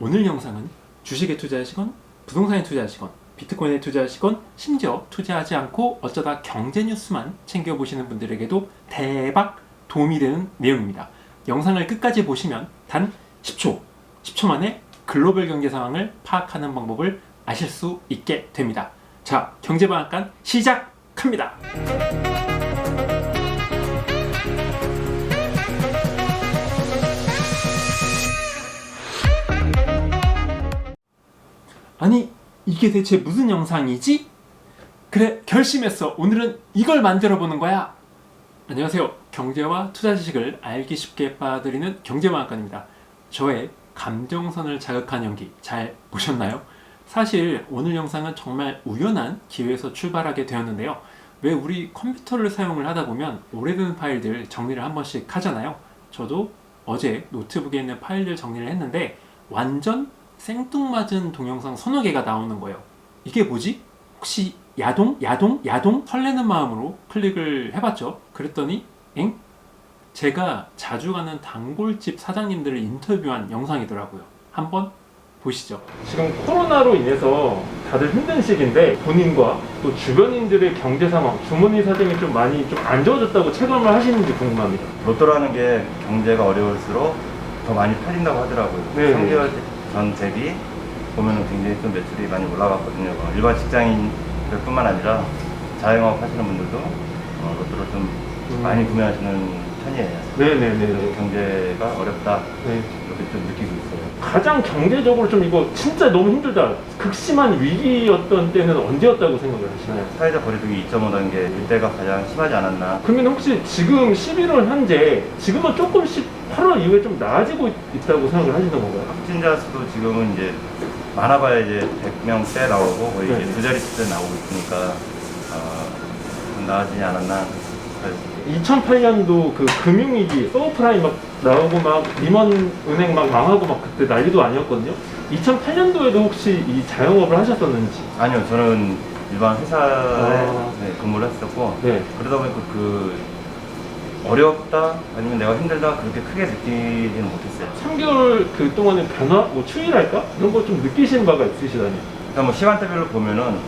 오늘 영상은 주식에 투자하시건 부동산에 투자하시건 비트코인에 투자하시건 심지어 투자하지 않고 어쩌다 경제 뉴스만 챙겨보시는 분들에게도 대박 도움이 되는 내용입니다. 영상을 끝까지 보시면 단 10초 만에 글로벌 경제 상황을 파악하는 방법을 아실 수 있게 됩니다. 자, 경제방앗간 시작합니다. 아니, 이게 대체 무슨 영상이지? 그래, 결심했어. 오늘은 이걸 만들어 보는 거야. 안녕하세요. 경제와 투자 지식을 알기 쉽게 빠드리는 경제방앗간입니다. 저의 감정선을 자극한 연기 잘 보셨나요? 사실 오늘 영상은 정말 우연한 기회에서 출발하게 되었는데요. 왜 우리 컴퓨터를 사용을 하다 보면 오래된 파일들 정리를 한 번씩 하잖아요. 저도 어제 노트북에 있는 파일들 정리를 했는데 완전 생뚱맞은 동영상 서너 개가 나오는 거예요. 이게 뭐지? 혹시 야동? 설레는 마음으로 클릭을 해봤죠. 그랬더니 엥? 제가 자주 가는 단골집 사장님들을 인터뷰한 영상이더라고요. 한번 보시죠. 지금 코로나로 인해서 다들 힘든 시기인데 본인과 또 주변인들의 경제 상황, 주머니 사정이 좀 많이 좀 안 좋아졌다고 체감을 하시는지 궁금합니다. 로또라는 게 경제가 어려울수록 더 많이 팔린다고 하더라고요. 네. 3개월 전 대비 보면은 굉장히 좀 매출이 많이 올라갔거든요. 일반 직장인들 뿐만 아니라 자영업 하시는 분들도 로또를 좀 많이 구매하시는 편이에요. 네네네. 경제가 어렵다 네. 이렇게 좀 느끼고 있어요. 가장 경제적으로 좀 이거 진짜 너무 힘들다, 극심한 위기였던 때는 언제였다고 생각을 하시나요? 사회적 거리두기 2.5단계 이때가 가장 심하지 않았나. 그러면 혹시 지금 11월 현재 지금은 조금씩 8월 이후에 좀 나아지고 있다고 생각을 하시는 건가요? 확진자 수도 지금은 이제 많아봐야 이제 100명대 나오고 거의 네. 이제 두 자릿수 나오고 있으니까 좀 나아지지 않았나. 2008년도 그 금융위기, 서브프라임 막 나오고 막 리먼 은행 막 망하고 막 그때 난리도 아니었거든요. 2008년도에도 혹시 이 자영업을 하셨었는지? 아니요, 저는 일반 회사에 아. 근무를 했었고 네. 그러다 보니까 그 어렵다 아니면 내가 힘들다 그렇게 크게 느끼지는 못했어요. 3개월 그 동안의 변화, 뭐 추이랄까? 이런 거 좀 느끼신 바가 있으시다니? 일단 뭐 시간대별로 보면은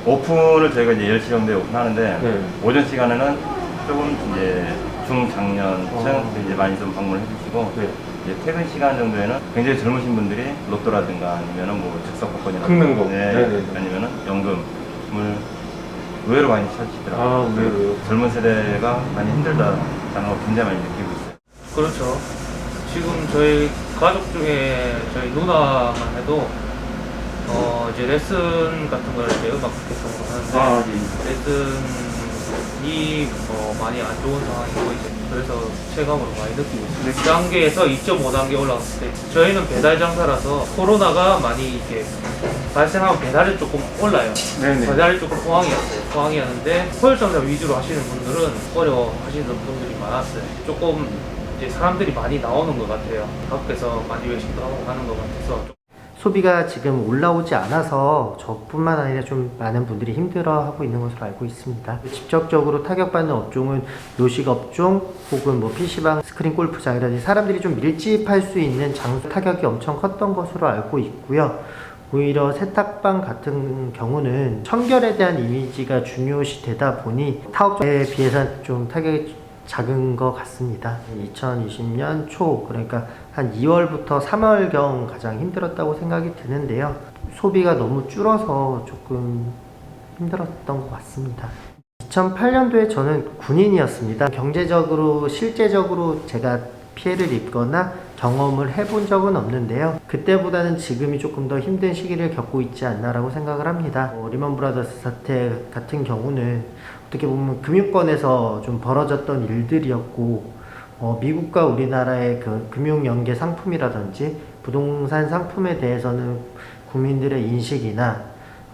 오픈을 저희가 이제 10시 정도에 오픈하는데 네. 오전 시간에는 조금 이제 중장년층 이제 많이 좀 방문을 해주시고 네. 이제 퇴근 시간 정도에는 굉장히 젊으신 분들이 로또라든가 아니면은 뭐 즉석 복권이나 긁는 거. 네, 네네네. 아니면은 연금을 의외로 많이 찾으시더라고요. 아, 의외로요? 젊은 세대가 많이 힘들다라는 걸 굉장히 많이 느끼고 있어요. 그렇죠. 지금 저희 가족 중에 저희 누나만 해도 이제 레슨 같은 걸 이제 음악 계속 하는데 네. 레슨이 많이 안 좋은 상황이고 이제 그래서 체감으로 많이 느끼고 있어요. 1단계에서 2.5단계 올라갔을 때 저희는 배달 장사라서 코로나가 많이 이렇게 발생하면 배달이 조금 올라요. 네네. 배달이 조금 포항이었는데 서울 장사 위주로 하시는 분들은 어려워하시는 분들이 많았어요. 조금 이제 사람들이 많이 나오는 것 같아요. 밖에서 많이 외식도 하고 가는 것 같아서. 소비가 지금 올라오지 않아서 저뿐만 아니라 좀 많은 분들이 힘들어하고 있는 것으로 알고 있습니다. 직접적으로 타격받는 업종은 요식업종 혹은 뭐 PC방, 스크린 골프장이라든지 사람들이 좀 밀집할 수 있는 장소 타격이 엄청 컸던 것으로 알고 있고요. 오히려 세탁방 같은 경우는 청결에 대한 이미지가 중요시 되다 보니 타업에 비해서는 좀 타격이 작은 것 같습니다. 2020년 초, 그러니까 한 2월부터 3월경 가장 힘들었다고 생각이 드는데요. 소비가 너무 줄어서 조금 힘들었던 것 같습니다. 2008년도에 저는 군인이었습니다. 경제적으로, 실제적으로 제가 피해를 입거나 경험을 해본 적은 없는데요. 그때보다는 지금이 조금 더 힘든 시기를 겪고 있지 않나라고 생각을 합니다. 리먼 브라더스 사태 같은 경우는 어떻게 보면 금융권에서 좀 벌어졌던 일들이었고 미국과 우리나라의 그 금융연계 상품이라든지 부동산 상품에 대해서는 국민들의 인식이나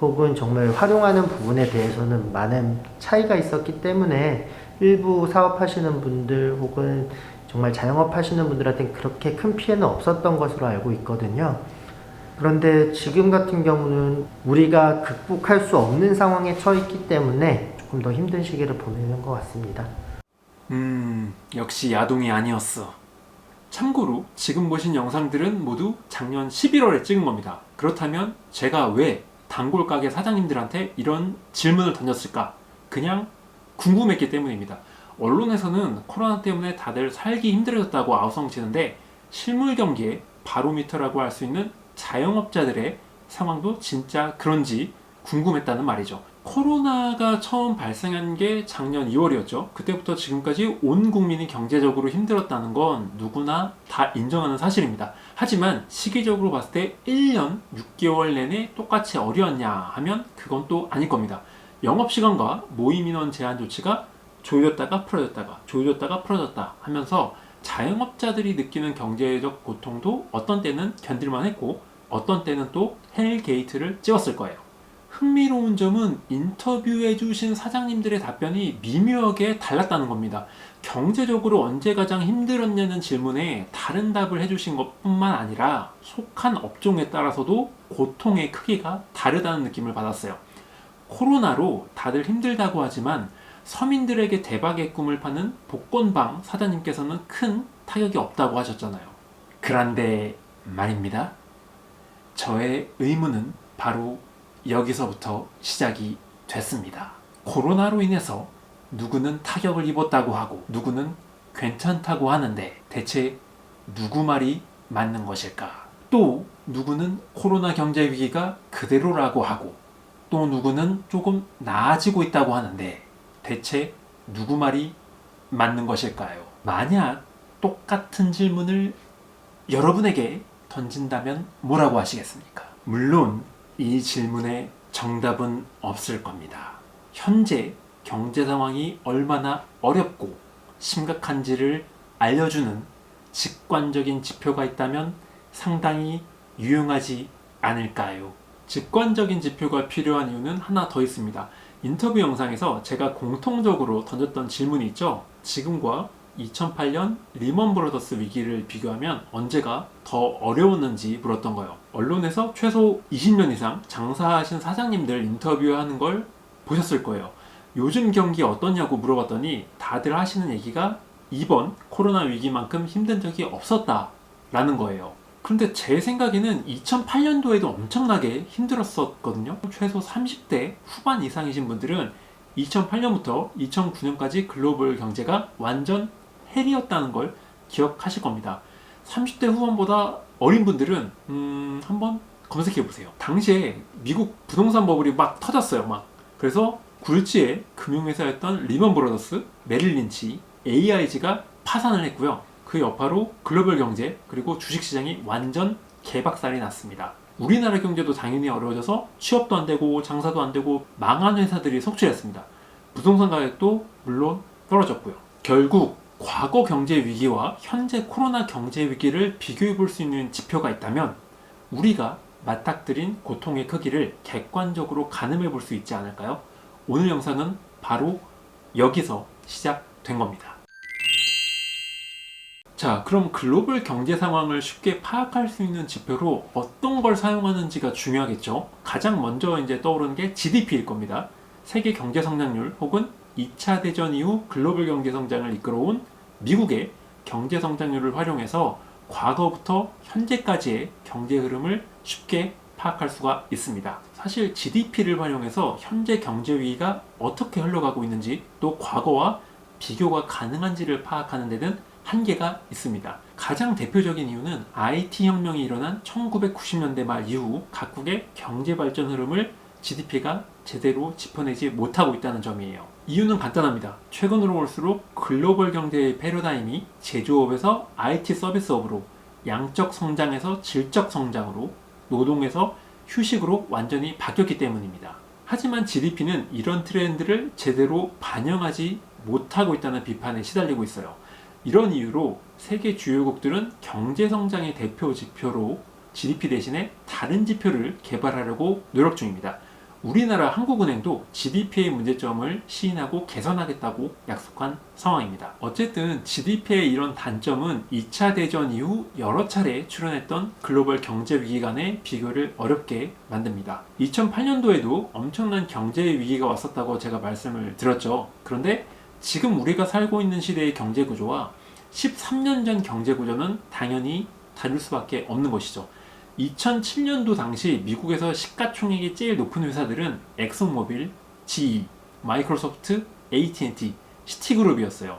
혹은 정말 활용하는 부분에 대해서는 많은 차이가 있었기 때문에 일부 사업하시는 분들 혹은 정말 자영업 하시는 분들한테 그렇게 큰 피해는 없었던 것으로 알고 있거든요. 그런데 지금 같은 경우는 우리가 극복할 수 없는 상황에 처했기 때문에 조금 더 힘든 시기를 보내는 것 같습니다. 역시 야동이 아니었어. 참고로 지금 보신 영상들은 모두 작년 11월에 찍은 겁니다. 그렇다면 제가 왜 단골 가게 사장님들한테 이런 질문을 던졌을까? 그냥 궁금했기 때문입니다. 언론에서는 코로나 때문에 다들 살기 힘들어졌다고 아우성치는데 실물 경기의 바로미터라고 할 수 있는 자영업자들의 상황도 진짜 그런지 궁금했다는 말이죠. 코로나가 처음 발생한 게 작년 2월이었죠. 그때부터 지금까지 온 국민이 경제적으로 힘들었다는 건 누구나 다 인정하는 사실입니다. 하지만 시기적으로 봤을 때 1년 6개월 내내 똑같이 어려웠냐 하면 그건 또 아닐 겁니다. 영업시간과 모임인원 제한 조치가 조여졌다가 풀어졌다가 조여졌다가 풀어졌다 하면서 자영업자들이 느끼는 경제적 고통도 어떤 때는 견딜만 했고 어떤 때는 또 헬게이트를 찍었을 거예요. 흥미로운 점은 인터뷰해 주신 사장님들의 답변이 미묘하게 달랐다는 겁니다. 경제적으로 언제 가장 힘들었냐는 질문에 다른 답을 해주신 것뿐만 아니라 속한 업종에 따라서도 고통의 크기가 다르다는 느낌을 받았어요. 코로나로 다들 힘들다고 하지만 서민들에게 대박의 꿈을 파는 복권방 사장님께서는 큰 타격이 없다고 하셨잖아요. 그런데 말입니다. 저의 의문은 바로 여기서부터 시작이 됐습니다. 코로나로 인해서 누구는 타격을 입었다고 하고 누구는 괜찮다고 하는데 대체 누구 말이 맞는 것일까? 또 누구는 코로나 경제 위기가 그대로라고 하고 또 누구는 조금 나아지고 있다고 하는데 대체 누구 말이 맞는 것일까요? 만약 똑같은 질문을 여러분에게 던진다면 뭐라고 하시겠습니까? 물론 이 질문에 정답은 없을 겁니다. 현재 경제 상황이 얼마나 어렵고 심각한지를 알려주는 직관적인 지표가 있다면 상당히 유용하지 않을까요? 직관적인 지표가 필요한 이유는 하나 더 있습니다. 인터뷰 영상에서 제가 공통적으로 던졌던 질문이 있죠. 지금과 2008년 리먼 브러더스 위기를 비교하면 언제가 더 어려웠는지 물었던 거예요. 언론에서 최소 20년 이상 장사하신 사장님들 인터뷰하는 걸 보셨을 거예요. 요즘 경기 어떠냐고 물어봤더니 다들 하시는 얘기가 이번 코로나 위기만큼 힘든 적이 없었다라는 거예요. 그런데 제 생각에는 2008년도에도 엄청나게 힘들었었거든요. 최소 30대 후반 이상이신 분들은 2008년부터 2009년까지 글로벌 경제가 완전 헬이었다는 걸 기억하실 겁니다. 30대 후반보다 어린 분들은 한번 검색해 보세요. 당시에 미국 부동산 버블이 막 터졌어요. 그래서 굴지의 금융회사였던 리먼 브러더스, 메릴 린치, AIG가 파산을 했고요. 그 여파로 글로벌 경제 그리고 주식시장이 완전 개박살이 났습니다. 우리나라 경제도 당연히 어려워져서 취업도 안 되고 장사도 안 되고 망한 회사들이 속출했습니다. 부동산 가격도 물론 떨어졌고요. 결국 과거 경제 위기와 현재 코로나 경제 위기를 비교해 볼 수 있는 지표가 있다면 우리가 맞닥뜨린 고통의 크기를 객관적으로 가늠해 볼 수 있지 않을까요? 오늘 영상은 바로 여기서 시작된 겁니다. 자, 그럼 글로벌 경제 상황을 쉽게 파악할 수 있는 지표로 어떤 걸 사용하는지가 중요하겠죠. 가장 먼저 이제 떠오르는 게 GDP일 겁니다. 세계 경제 성장률 혹은 2차 대전 이후 글로벌 경제 성장을 이끌어온 미국의 경제 성장률을 활용해서 과거부터 현재까지의 경제 흐름을 쉽게 파악할 수가 있습니다. 사실 GDP를 활용해서 현재 경제 위기가 어떻게 흘러가고 있는지 또 과거와 비교가 가능한지를 파악하는 데는 한계가 있습니다. 가장 대표적인 이유는 IT 혁명이 일어난 1990년대 말 이후 각국의 경제 발전 흐름을 GDP가 제대로 짚어내지 못하고 있다는 점이에요. 이유는 간단합니다. 최근으로 볼수록 글로벌 경제의 패러다임이 제조업에서 IT 서비스업으로, 양적 성장에서 질적 성장으로, 노동에서 휴식으로 완전히 바뀌었기 때문입니다. 하지만 GDP는 이런 트렌드를 제대로 반영하지 못하고 있다는 비판에 시달리고 있어요. 이런 이유로 세계 주요국들은 경제성장의 대표 지표로 GDP 대신에 다른 지표를 개발하려고 노력 중입니다. 우리나라 한국은행도 GDP의 문제점을 시인하고 개선하겠다고 약속한 상황입니다. 어쨌든 GDP의 이런 단점은 2차 대전 이후 여러 차례 출현했던 글로벌 경제 위기 간의 비교를 어렵게 만듭니다. 2008년도에도 엄청난 경제 위기가 왔었다고 제가 말씀을 드렸죠. 그런데 지금 우리가 살고 있는 시대의 경제 구조와 13년 전 경제 구조는 당연히 다를 수밖에 없는 것이죠. 2007년도 당시 미국에서 시가총액이 제일 높은 회사들은 엑슨모빌, GE, 마이크로소프트, AT&T, 시티그룹이었어요.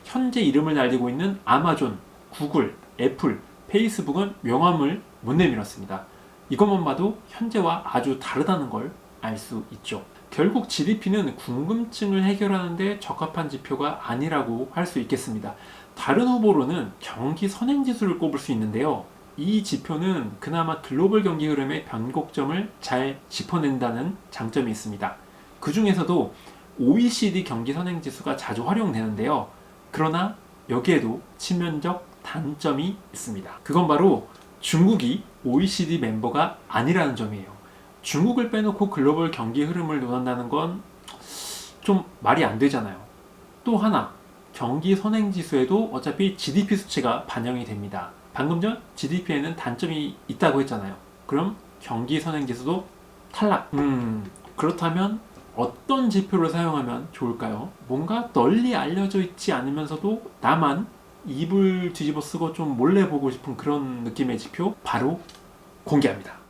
현재 이름을 날리고 있는 아마존, 구글, 애플, 페이스북은 명함을 못 내밀었습니다. 이것만 봐도 현재와 아주 다르다는 걸 알 수 있죠. 결국 GDP는 궁금증을 해결하는 데 적합한 지표가 아니라고 할 수 있겠습니다. 다른 후보로는 경기 선행지수를 꼽을 수 있는데요. 이 지표는 그나마 글로벌 경기 흐름의 변곡점을 잘 짚어낸다는 장점이 있습니다. 그 중에서도 OECD 경기 선행지수가 자주 활용되는데요. 그러나 여기에도 치명적 단점이 있습니다. 그건 바로 중국이 OECD 멤버가 아니라는 점이에요. 중국을 빼놓고 글로벌 경기 흐름을 논한다는 건 좀 말이 안 되잖아요. 또 하나, 경기 선행지수에도 어차피 GDP 수치가 반영이 됩니다. 방금 전 GDP에는 단점이 있다고 했잖아요. 그럼 경기 선행지수도 탈락. 그렇다면 어떤 지표를 사용하면 좋을까요? 뭔가 널리 알려져 있지 않으면서도 나만 입을 뒤집어 쓰고 좀 몰래 보고 싶은 그런 느낌의 지표 바로 공개합니다.